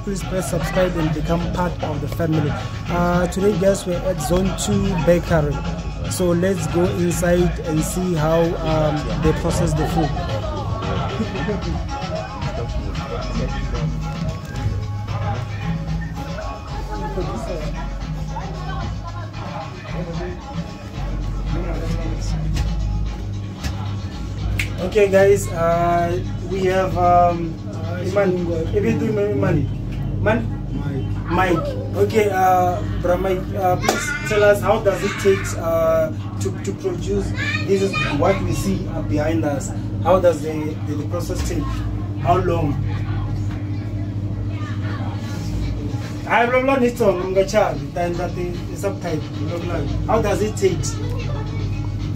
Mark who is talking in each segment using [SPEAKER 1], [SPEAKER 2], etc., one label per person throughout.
[SPEAKER 1] please press subscribe and become part of the family. Today guys, we're at Zone 2 Bakery, so let's go inside and see how they process the food. Okay guys, we have Mike. Okay, bro Mike, please tell us, how does it take to produce? This is what we see behind us. How does the process take? How long? I don't know. How does it take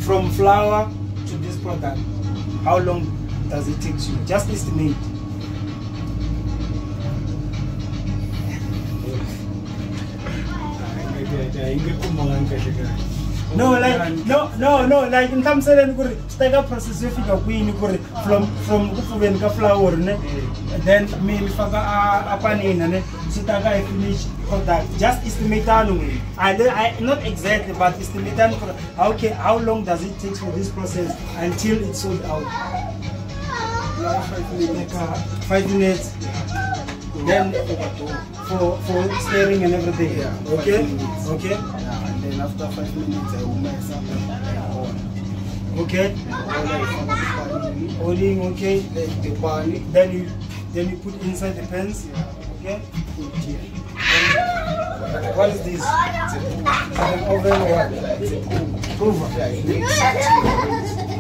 [SPEAKER 1] from flour to this product? How long does it take you? Just estimate. No, like like in terms of the process of from flour, then maybe finish product. Just estimate I not exactly, but estimate okay, how long does it take for this process until it's sold out? 5 minutes. Then for stirring and everything. Yeah. Okay. Okay.
[SPEAKER 2] Yeah, and then after 5 minutes I will make something on.
[SPEAKER 1] Okay. Holding. Okay. Then you put inside the pans. Okay. What is this? Is it an oven or what? It's a prover.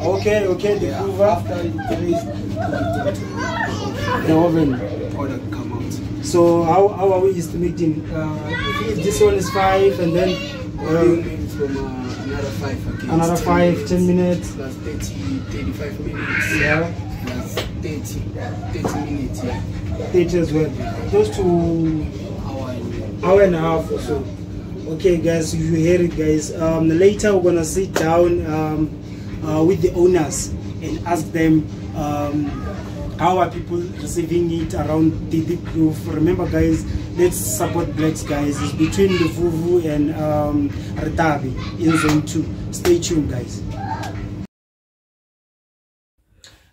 [SPEAKER 1] Okay. The prover. After you place the oven. Come out. So how are we estimating? If this one is 5 and then
[SPEAKER 2] from another 5 again.
[SPEAKER 1] Another 5, 10 minutes.
[SPEAKER 2] Plus 35 minutes.
[SPEAKER 1] Yeah.
[SPEAKER 2] Plus 30 minutes. Yeah.
[SPEAKER 1] 30 as well. Those 2 hour and a half or so. Okay guys, you hear it guys. Later we're gonna sit down with the owners and ask them how are people receiving it around the Kloof. Remember guys, let's support blacks guys. It's between the Vuvu and Ritabi in Zone 2. Stay tuned guys.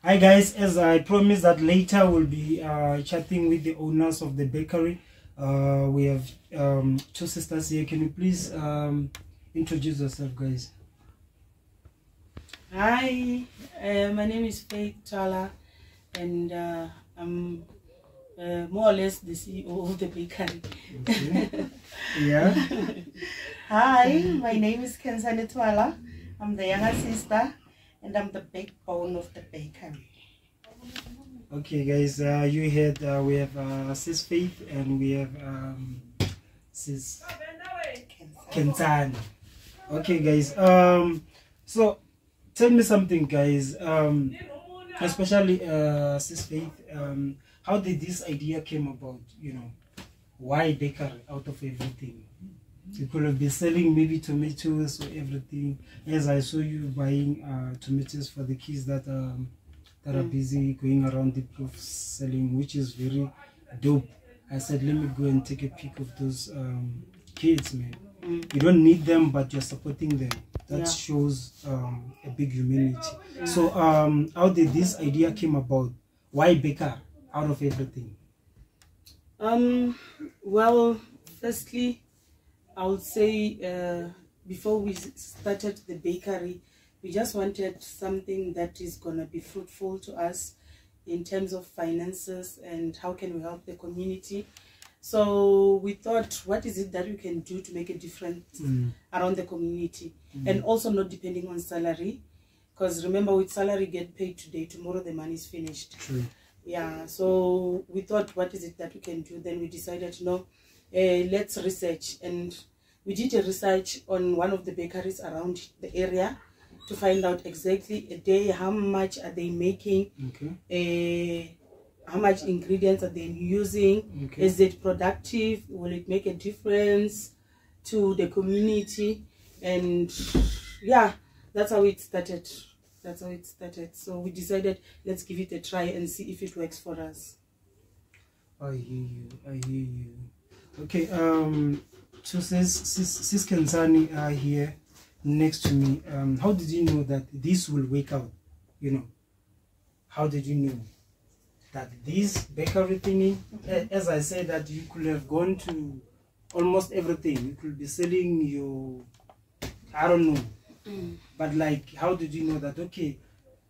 [SPEAKER 1] Hi guys, as I promised that later we'll be chatting with the owners of the bakery. We have 2 sisters here. Can you please introduce yourself guys?
[SPEAKER 3] Hi, my name is Faith Tala, and I'm more or less the CEO of the bakery.
[SPEAKER 1] Okay. Yeah.
[SPEAKER 3] Hi, my name is Kensani Twala. I'm the younger sister and I'm the backbone of the bakery.
[SPEAKER 1] Okay guys, you heard we have Sis Faith and we have Sis Kensani. Okay guys, so tell me something guys, especially Sis Faith, how did this idea came about? You know, why bakery out of everything? You could have been selling maybe tomatoes or everything, as I saw you buying tomatoes for the kids that are busy going around the Kloof selling, which is very dope. I said let me go and take a peek of those kids, man. You don't need them, but you're supporting them. That shows a big humanity. So how did this idea came about? Why baker out of everything?
[SPEAKER 3] Well, firstly, I would say before we started the bakery, we just wanted something that is gonna be fruitful to us in terms of finances and how can we help the community. So we thought, what is it that we can do to make a difference around the community, and also not depending on salary, because remember, with salary get paid today, tomorrow the money is finished.
[SPEAKER 1] True.
[SPEAKER 3] Yeah, so we thought, what is it that we can do? Then we decided, no, let's research, and we did a research on one of the bakeries around the area to find out exactly a day how much are they making, how much ingredients are they using, is it productive, will it make a difference to the community? And yeah, that's how it started. So we decided, let's give it a try and see if it works for us.
[SPEAKER 1] I hear you. I hear you. Okay. So Sis Kenzani here next to me. How did you know that this will work out? You know. How did you know that this bakery thingy? As I said, that you could have gone to almost everything. You could be selling your, I don't know. But like, how did you know that? Okay,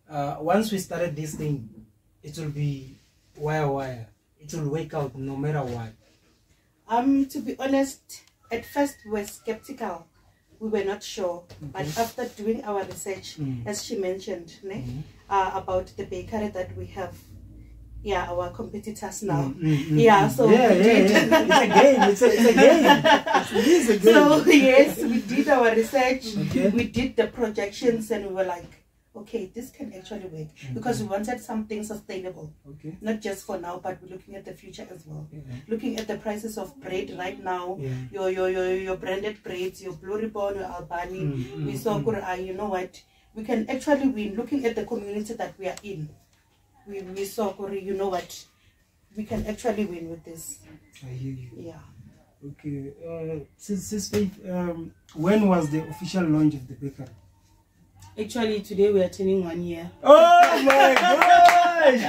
[SPEAKER 1] once we started this thing, it will be wire. It will work out no matter what.
[SPEAKER 3] To be honest, at first we were skeptical. We were not sure. But after doing our research, as she mentioned, about the bakery that we have, our competitors now. So we did.
[SPEAKER 1] It's a game. It's a game. It is a game.
[SPEAKER 3] So yes, we did our research. We did the projections, and we were like, okay, this can actually work, because we wanted something sustainable, not just for now, but we're looking at the future as well. Looking at the prices of bread right now, your branded breads, your Blue Ribbon, your Albany, we saw, you know what, we can actually win. Looking at the community that we are in, we saw, you know what, we can actually win with this.
[SPEAKER 1] I hear you.
[SPEAKER 3] Yeah.
[SPEAKER 1] Okay. Sis Faith, when was the official launch of the bakery?
[SPEAKER 3] Actually, today we are turning 1 year.
[SPEAKER 1] Oh my gosh!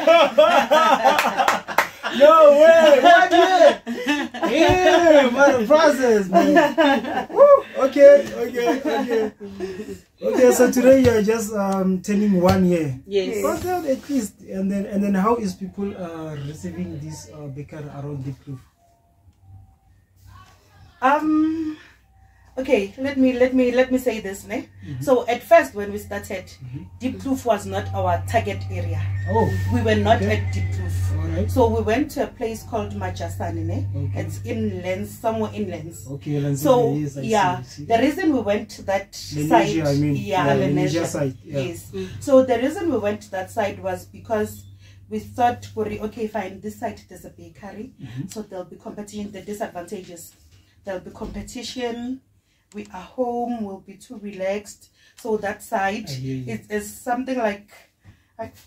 [SPEAKER 1] No way! 1 year! Yeah, what a process, man. Woo. Okay. So today you are just turning 1 year.
[SPEAKER 3] Yes.
[SPEAKER 1] But at least, and then how is people receiving this bakery around Deep Kloof?
[SPEAKER 3] Okay, let me say this, ne? So at first when we started, Deep Kloof was not our target area.
[SPEAKER 1] Oh,
[SPEAKER 3] we were not at Deep Kloof.
[SPEAKER 1] Alright.
[SPEAKER 3] So we went to a place called Majasani, ne? It's inland, somewhere inland.
[SPEAKER 1] Okay,
[SPEAKER 3] so the reason we went to that side,
[SPEAKER 1] Lenasia side,
[SPEAKER 3] yes. So the reason we went to that side was because we thought, okay, fine, this side there's a bakery, so there'll be competition. The disadvantages, there'll be competition. We are home, we'll be too relaxed. So that side is something like it's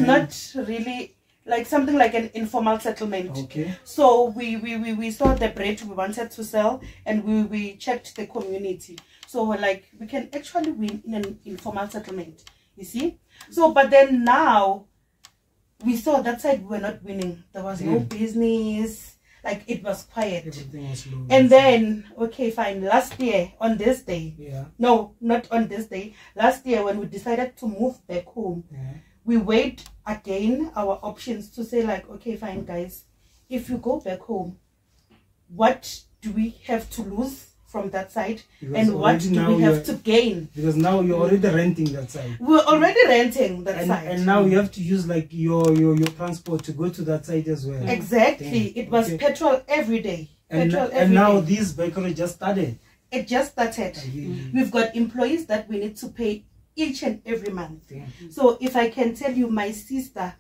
[SPEAKER 3] not really like something like an informal settlement.
[SPEAKER 1] Okay.
[SPEAKER 3] So we saw the bread we wanted to sell, and we checked the community. So we're like, we can actually win in an informal settlement, you see. So but then now we saw that side we were not winning. There was no business. Like, it was quiet.
[SPEAKER 1] Everything was low.
[SPEAKER 3] And then, okay, fine. Last year, on this day. No, not on this day. Last year, when we decided to move back home, we weighed again our options to say, like, okay, fine, guys. If you go back home, what do we have to lose from that side? And what do we have to gain?
[SPEAKER 1] Because now you're already renting that side.
[SPEAKER 3] We're already renting that side.
[SPEAKER 1] And now you have to use like your transport to go to that side as well.
[SPEAKER 3] Exactly. It was petrol every day.
[SPEAKER 1] And now this bakery just started.
[SPEAKER 3] It just started. We've got employees that we need to pay each and every month. So if I can tell you, my sister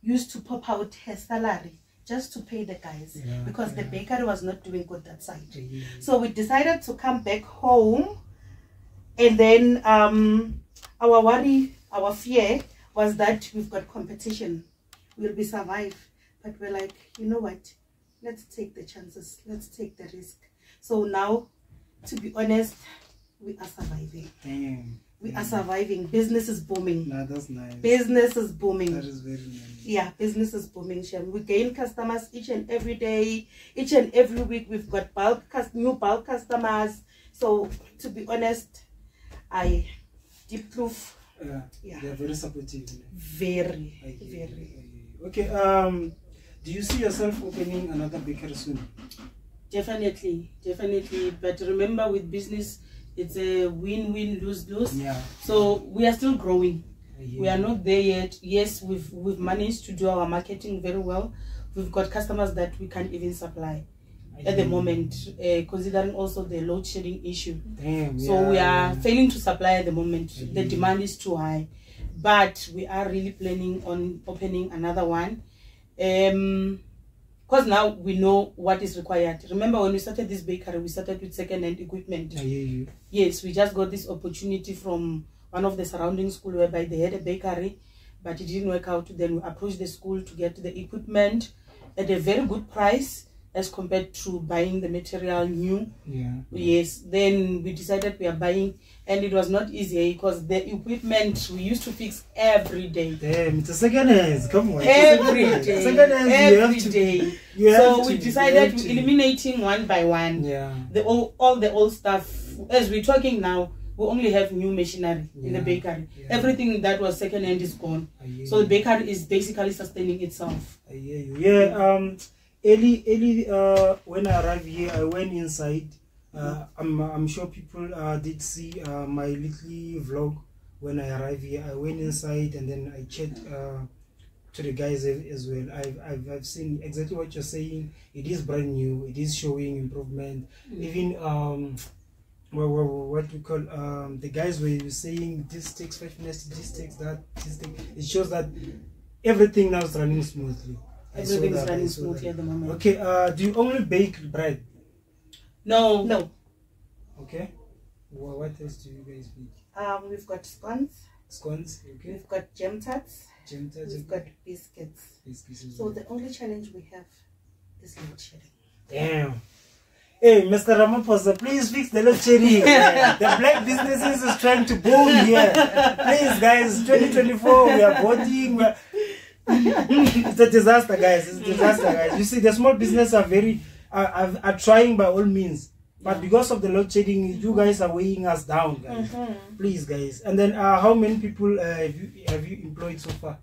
[SPEAKER 3] used to pop out her salary just to pay the guys, because the bakery was not doing good that side. So we decided to come back home, and then our worry, our fear was that we've got competition. Will we survive? But we're like, you know what? Let's take the chances. Let's take the risk. So now, to be honest, we are surviving. We are surviving. Business is booming.
[SPEAKER 1] Nah, that's nice.
[SPEAKER 3] Business is booming.
[SPEAKER 1] That is very nice.
[SPEAKER 3] Yeah, business is booming, Shem. We gain customers each and every day. Each and every week, we've got new bulk customers. So, to be honest, Deep Kloof.
[SPEAKER 1] They're very supportive.
[SPEAKER 3] Very.
[SPEAKER 1] Okay. Do you see yourself opening another bakery soon?
[SPEAKER 3] Definitely. But remember, with business, it's a win-win, lose-lose. So we are still growing. We are not there yet. Yes, we've managed to do our marketing very well. We've got customers that we can't even supply at the moment, considering also the load shedding issue. So we are failing to supply at the moment. The demand is too high, but we are really planning on opening another one. Because now we know what is required. Remember, when we started this bakery, we started with second-hand equipment. Yes, we just got this opportunity from one of the surrounding schools whereby they had a bakery. but it didn't work out. Then we approached the school to get the equipment at a very good price as compared to buying the material new.
[SPEAKER 1] Yeah.
[SPEAKER 3] Yes. Then we decided we are buying, and it was not easy because the equipment we used to fix every day.
[SPEAKER 1] Damn, it's a second hand. Come on.
[SPEAKER 3] Every day.
[SPEAKER 1] Second hand.
[SPEAKER 3] Every day. So we decided to eliminating one by one.
[SPEAKER 1] Yeah.
[SPEAKER 3] All the old stuff. As we're talking now, we only have new machinery in the bakery.
[SPEAKER 1] Yeah.
[SPEAKER 3] Everything that was second hand is gone. So the bakery is basically sustaining itself.
[SPEAKER 1] I hear you. Yeah. Early when I arrived here, I went inside. I'm sure people did see my little vlog when I arrived here. I went inside and then I checked to the guys as well. I've seen exactly what you're saying. It is brand new. It is showing improvement. Even what we call the guys were saying this takes 5 minutes, this takes that, this thing. It shows that everything now is running smoothly.
[SPEAKER 3] Everything is running smoothly at the moment.
[SPEAKER 1] Okay, do you only bake bread?
[SPEAKER 3] No.
[SPEAKER 1] Okay. Well, what else do you guys bake?
[SPEAKER 4] We've got scones.
[SPEAKER 1] Scones, okay.
[SPEAKER 4] We've got jam tarts.
[SPEAKER 1] We've
[SPEAKER 4] got biscuits. So the only challenge we have is load shedding.
[SPEAKER 1] Damn. Hey, Mr. Ramaphosa, please fix the load shedding. The black businesses is trying to boom here. Please, guys, 2024, we are voting. It's a disaster, guys. It's a disaster, guys. You see, the small business are are trying by all means, but because of the load shedding, you guys are weighing us down, guys. Please, guys. And then, how many people have you employed so far?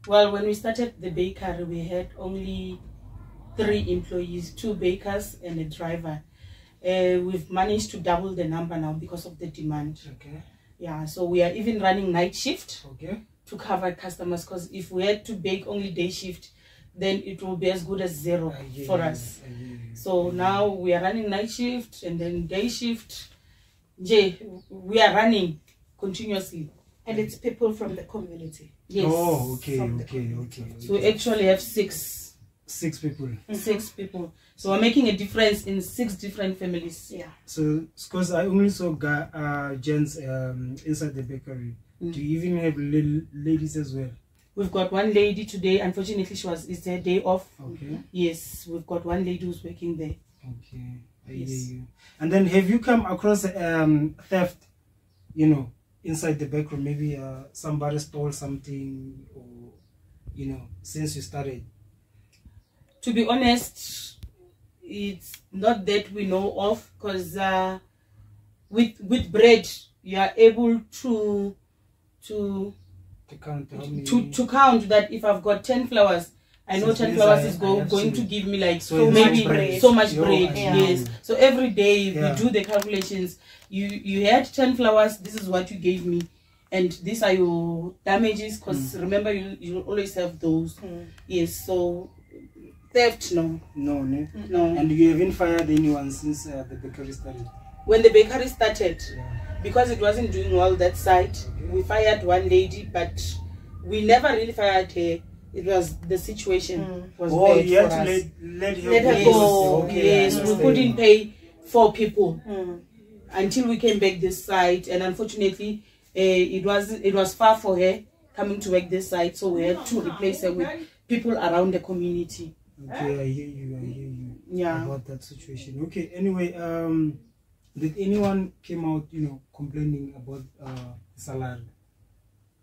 [SPEAKER 3] Well, when we started the bakery, we had only 3 employees, 2 bakers and a driver. We've managed to double the number now because of the demand.
[SPEAKER 1] Okay.
[SPEAKER 3] Yeah, so we are even running night shift.
[SPEAKER 1] Okay.
[SPEAKER 3] To cover customers, because if we had to bake only day shift, then it will be as good as 0 for us. So now we are running night shift and then day shift. We are running continuously.
[SPEAKER 4] And it's people from the community.
[SPEAKER 3] Yes.
[SPEAKER 1] Oh, okay.
[SPEAKER 3] So we actually have 6
[SPEAKER 1] people.
[SPEAKER 3] 6 people. So we're making a difference in 6 different families.
[SPEAKER 4] Yeah.
[SPEAKER 1] So, because I only saw gents inside the bakery. Do you even have ladies as well?
[SPEAKER 3] We've got one lady today. Unfortunately, it's her day off.
[SPEAKER 1] Okay.
[SPEAKER 3] Yes, we've got one lady who's working there.
[SPEAKER 1] Okay. I hear you. And then, have you come across theft? You know, inside the bakery, maybe somebody stole something, or since you started.
[SPEAKER 3] To be honest, it's not that we know of, because with bread you are able to count that if I've got 10 flowers, I know 10 flowers is going to give me like so much bread. Yes. So every day we do the calculations. You had 10 flowers, this is what you gave me, and these are your damages, because remember you always have those. Yes. So theft, no.
[SPEAKER 1] And you haven't fired anyone since the bakery started?
[SPEAKER 3] When the bakery started, because it wasn't doing well that side, we fired one lady, but we never really fired her. It was the situation was bad
[SPEAKER 1] you had
[SPEAKER 3] for
[SPEAKER 1] to
[SPEAKER 3] us.
[SPEAKER 1] let
[SPEAKER 3] her go. Yes, we couldn't pay 4 people until we came back this side, and unfortunately, it was far for her coming to work this side, so we had to replace her with people around the community.
[SPEAKER 1] Okay, I hear you.
[SPEAKER 3] Yeah.
[SPEAKER 1] About that situation. Okay. Anyway, did anyone came out, complaining about salary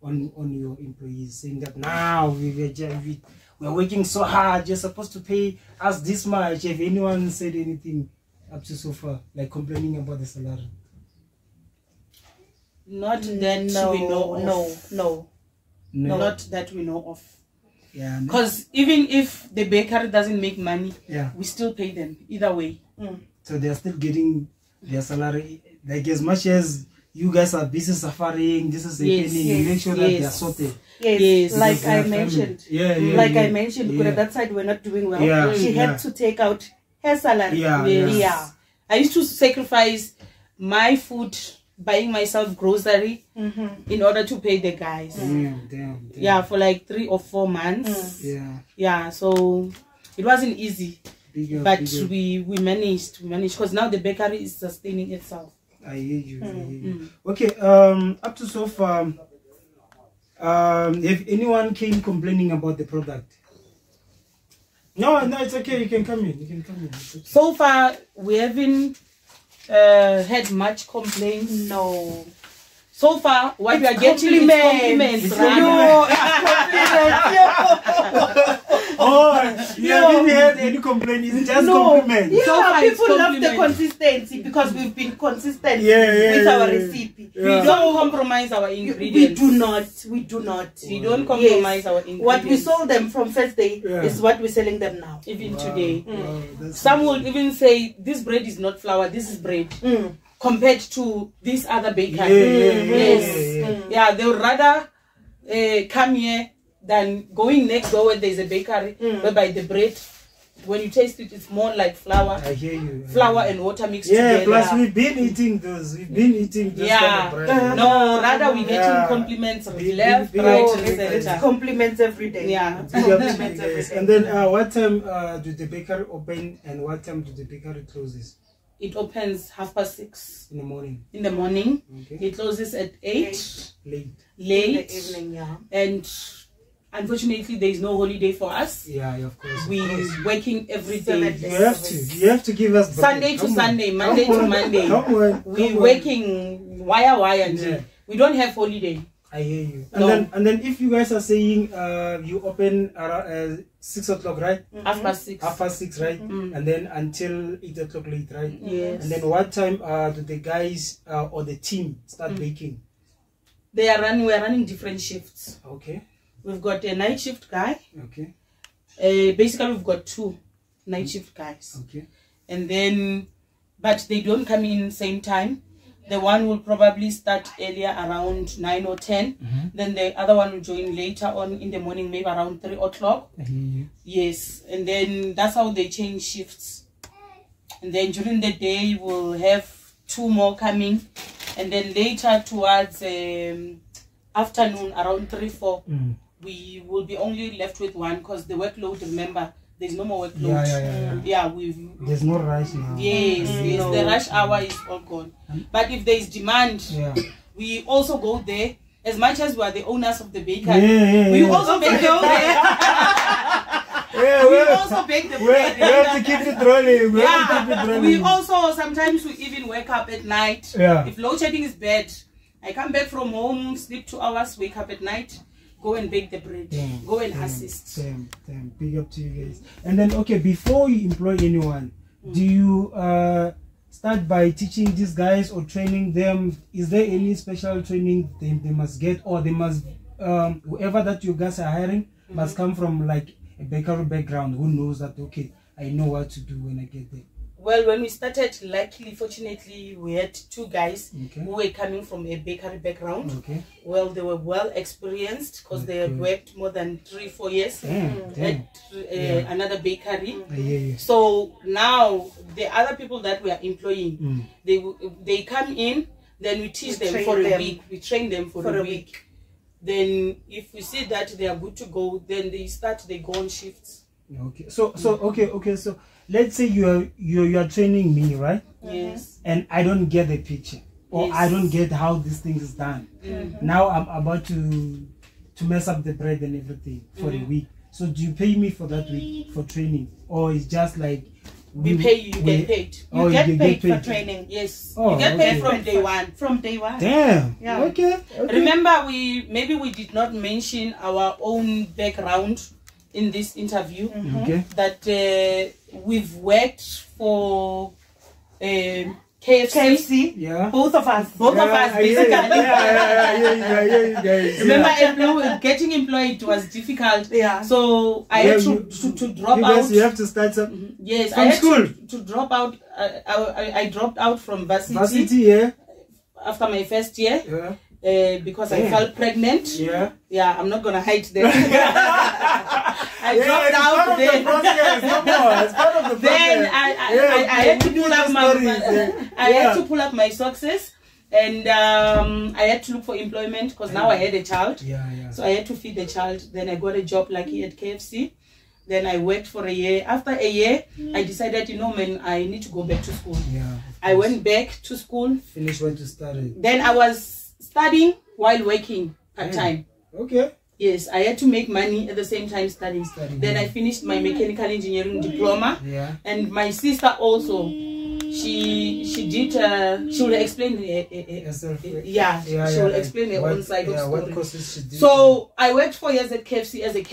[SPEAKER 1] on your employees, saying that now we're working so hard, you're supposed to pay us this much? Have anyone said anything up to so far, like complaining about the salary?
[SPEAKER 3] Not that we know of.
[SPEAKER 4] No.
[SPEAKER 3] Not that we know of.
[SPEAKER 1] Yeah.
[SPEAKER 3] Because even if the bakery doesn't make money,
[SPEAKER 1] we
[SPEAKER 3] still pay them either way.
[SPEAKER 1] So they're still getting their salary, like as much as you guys are busy suffering, this is happening, you make sure that they're sorted.
[SPEAKER 4] Yes, like I mentioned. I mentioned, because at that side we're not doing well. She had to take out her salary.
[SPEAKER 3] Yeah. I used to sacrifice my food, buying myself grocery in order to pay the guys.
[SPEAKER 1] Damn.
[SPEAKER 3] Yeah, for like 3 or 4 months. Yeah, so it wasn't easy. But we managed because now the bakery is sustaining itself.
[SPEAKER 1] I hear you. Okay, up to so far, if anyone came complaining about the product. No, it's okay. You can come in. You can come in. Okay.
[SPEAKER 3] So far, we haven't had much complaints.
[SPEAKER 4] No.
[SPEAKER 3] So far, what we are getting is compliments.
[SPEAKER 1] Oh, you haven't had any complaint. It's just compliments.
[SPEAKER 4] Yeah,
[SPEAKER 3] So far,
[SPEAKER 4] people love the consistency because we've been consistent with our recipe.
[SPEAKER 1] Yeah.
[SPEAKER 3] We don't compromise our ingredients.
[SPEAKER 4] We do not. We do not.
[SPEAKER 3] We don't compromise our ingredients.
[SPEAKER 4] What we sold them from first day is what we're selling them now.
[SPEAKER 3] Even today.
[SPEAKER 1] Wow,
[SPEAKER 3] Some will even say, this bread is not flour, this is bread. Compared to this other bakery. Yeah, they would rather come here than going next door where there's a bakery, whereby the bread, when you taste it, it's more like flour.
[SPEAKER 1] I hear you.
[SPEAKER 3] Flour and water mixed together.
[SPEAKER 1] Yeah, plus we've been eating those. We've been eating this kind of bread.
[SPEAKER 3] No, rather we're getting compliments left, right, and center.
[SPEAKER 4] Compliments every day.
[SPEAKER 3] Yeah.
[SPEAKER 4] Compliments every day.
[SPEAKER 1] And then what time do the bakery open and what time do the bakery closes?
[SPEAKER 3] It opens 6:30
[SPEAKER 1] in the morning.
[SPEAKER 3] In the morning.
[SPEAKER 1] Okay.
[SPEAKER 3] It closes at 8.
[SPEAKER 1] Late.
[SPEAKER 4] In the evening, yeah.
[SPEAKER 3] And unfortunately, there is no holiday for us.
[SPEAKER 1] Yeah, of course.
[SPEAKER 3] We're working every day.
[SPEAKER 1] You have to give us
[SPEAKER 3] Sunday to Sunday, Monday to Monday. We're working wire.
[SPEAKER 1] Yeah.
[SPEAKER 3] We don't have holiday.
[SPEAKER 1] I hear you. And then if you guys are saying you open around 6 o'clock, right?
[SPEAKER 3] 6:30.
[SPEAKER 1] 6:30, right? And then until 8 o'clock late, right?
[SPEAKER 3] Yes.
[SPEAKER 1] And then what time do the guys or the team start baking?
[SPEAKER 3] We are running different shifts.
[SPEAKER 1] Okay.
[SPEAKER 3] We've got a night shift guy.
[SPEAKER 1] Okay.
[SPEAKER 3] Basically, we've got 2 night shift guys.
[SPEAKER 1] Okay.
[SPEAKER 3] And then, but they don't come in same time. The one will probably start earlier, around 9 or 10. Then the other one will join later on in the morning, maybe around 3 o'clock. Yes. And then that's how they change shifts. And then during the day, we'll have 2 more coming. And then later towards afternoon, around 3, 4, we will be only left with 1 because the workload, remember, there's no more workload.
[SPEAKER 1] There's no rush now.
[SPEAKER 3] Yes, the rush hour is all gone. But if there is demand, we also go there. As much as we are the owners of the bakery, we also bake the bread. We also bake the bread.
[SPEAKER 1] We have to keep it rolling.
[SPEAKER 3] We also sometimes we even wake up at night. If load shedding is bad, I come back from home, sleep 2 hours, wake up at night. Go and bake the bread. Go and assist.
[SPEAKER 1] Big up to you guys. And then, okay, before you employ anyone, do you start by teaching these guys or training them? Is there any special training they must get, or they must, whoever that you guys are hiring must come from like a bakery background who knows that, okay, I know what to do when I get there?
[SPEAKER 3] Well, when we started, luckily, fortunately, we had 2 guys who were coming from a bakery background. Well, they were well experienced because they had worked more than 3-4 years at another bakery. So now the other people that we are employing, they come in, then we teach them for a week. We train them for a week. Then if we see that they are good to go, then they go on shifts.
[SPEAKER 1] Okay. So let's say you are training me, right?
[SPEAKER 3] Yes.
[SPEAKER 1] And I don't get the picture, or I don't get how this thing is done. Now I'm about to mess up the bread and everything for a week. So do you pay me for that week for training, or it's just like
[SPEAKER 3] we pay you? You get paid.
[SPEAKER 4] You get paid for training.
[SPEAKER 3] Yes. You get paid from day one.
[SPEAKER 4] From day one.
[SPEAKER 1] Damn.
[SPEAKER 4] Yeah.
[SPEAKER 1] Okay.
[SPEAKER 3] Remember, maybe we did not mention our own background in this interview. That we've worked for KFC.
[SPEAKER 4] Both of us.
[SPEAKER 3] Basically.
[SPEAKER 1] You guys.
[SPEAKER 3] Remember, getting employed was difficult. So I had to drop out.
[SPEAKER 1] You have to start some.
[SPEAKER 3] Yes,
[SPEAKER 1] from
[SPEAKER 3] I had
[SPEAKER 1] school.
[SPEAKER 3] To drop out. I dropped out from
[SPEAKER 1] varsity.
[SPEAKER 3] After my first year. Because I felt pregnant. I'm not gonna hide that. I dropped out then.
[SPEAKER 1] It's part of the process.
[SPEAKER 3] Then I had to pull up I had to pull up my success, and I had to look for employment because now I had a child. So I had to feed the child. Then I got a job lucky at KFC. Then I worked for a year. After a year, I decided, I need to go back to school. I went back to school.
[SPEAKER 1] Finish when to study.
[SPEAKER 3] Then I was studying while working part-time.
[SPEAKER 1] Okay.
[SPEAKER 3] Yes, I had to make money at the same time studying. Then I finished my mechanical engineering diploma.
[SPEAKER 1] Yeah.
[SPEAKER 3] And my sister also, she did. She will explain. She will explain her own side of story.
[SPEAKER 1] What courses she did.
[SPEAKER 3] So I worked 4 years at KFC as a